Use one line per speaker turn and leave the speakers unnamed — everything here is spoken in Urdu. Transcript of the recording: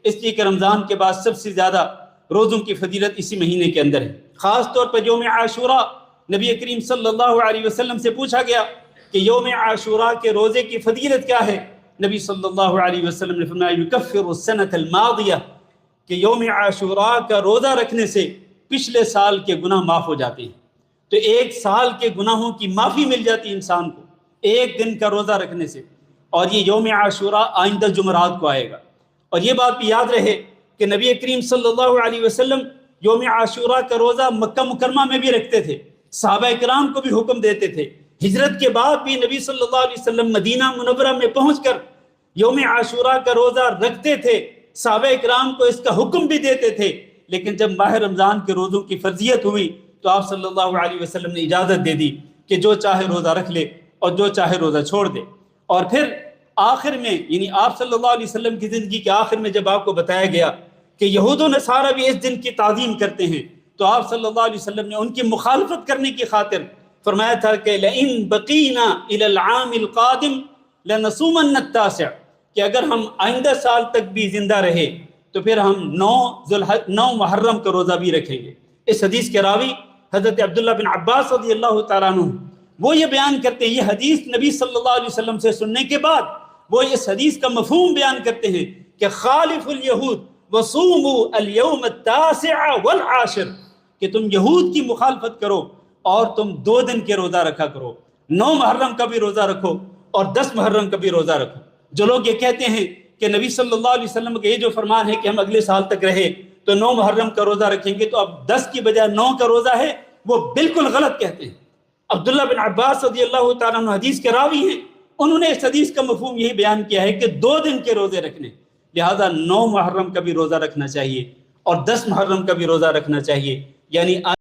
اس لیے کہ رمضان کے بعد سب سے زیادہ روزوں کی فضیلت اسی مہینے کے اندر ہے۔ خاص طور پر یوم عاشوراء، نبی کریم صلی اللہ علیہ وسلم سے پوچھا گیا کہ یوم عاشوراء کے روزے کی فضیلت کیا ہے؟ نبی صلی اللہ علیہ وسلم نے فرمایا یکفر السنۃ الماضیہ، کہ یوم عاشوراء کا روزہ رکھنے سے پچھلے سال کے گناہ معاف ہو جاتے ہیں۔ تو ایک سال کے گناہوں کی معافی مل جاتی ہے انسان کو ایک دن کا روزہ رکھنے سے۔ اور یہ یوم عاشوراء آئندہ جمعرات کو آئے گا۔ اور یہ بات بھی یاد رہے کہ نبی کریم صلی اللہ علیہ وسلم یوم عاشوراء کا روزہ مکہ مکرمہ میں بھی رکھتے تھے، صحابہ کرام کو بھی حکم دیتے تھے۔ ہجرت کے بعد بھی نبی صلی اللہ علیہ وسلم مدینہ منورہ میں پہنچ کر یوم عاشوراء کا روزہ رکھتے تھے، صحابہ کرام کو اس کا حکم بھی دیتے تھے۔ لیکن جب ماہ رمضان کے روزوں کی فرضیت ہوئی تو آپ صلی اللہ علیہ وسلم نے اجازت دے دی کہ جو چاہے روزہ رکھ لے اور جو چاہے روزہ چھوڑ دے۔ اور پھر آخر میں، یعنی آپ صلی اللہ علیہ وسلم کی زندگی کے آخر میں جب آپ کو بتایا گیا کہ یہود و نصارہ بھی اس دن کی تعظیم کرتے ہیں، تو آپ صلی اللہ علیہ وسلم نے ان کی مخالفت کرنے کی خاطر فرمایا تھا کہ لَإِن بَقِينَا إِلَى الْعَامِ الْقَادِمِ لَنَصُومَنَّ التَّاسِعَ، کہ اگر ہم آئندہ سال تک بھی زندہ رہے تو پھر ہم 9 محرم کا روزہ بھی رکھیں گے۔ اس حدیث کے راوی حضرت عبداللہ بن عباس رضی اللہ تعالیٰ عنہ، وہ یہ بیان کرتے ہیں، یہ حدیث نبی صلی اللہ علیہ وسلم سے سننے کے بعد وہ اس حدیث کا مفہوم بیان کرتے ہیں کہ خالف الیہود وصوموا اليوم التاسع والعاشر، کہ تم یہود کی مخالفت کرو اور تم 2 دن کے روزہ رکھا کرو، 9 محرم کا بھی روزہ رکھو اور 10 محرم کا بھی روزہ رکھو۔ جو لوگ یہ کہتے ہیں کہ نبی صلی اللہ علیہ وسلم کا یہ جو فرمان ہے کہ ہم اگلے سال تک رہے تو 9 محرم کا روزہ رکھیں گے، تو اب 10 کی بجائے 9 کا روزہ ہے، وہ بالکل غلط کہتے ہیں۔ عبداللہ بن عباس رضی اللہ تعالیٰ عنہ حدیث کے راوی ہیں، انہوں نے اس حدیث کا مفہوم یہی بیان کیا ہے کہ 2 دن کے روزے رکھنے، لہذا 9 محرم کا بھی روزہ رکھنا چاہیے اور 10 محرم کا بھی روزہ رکھنا چاہیے، یعنی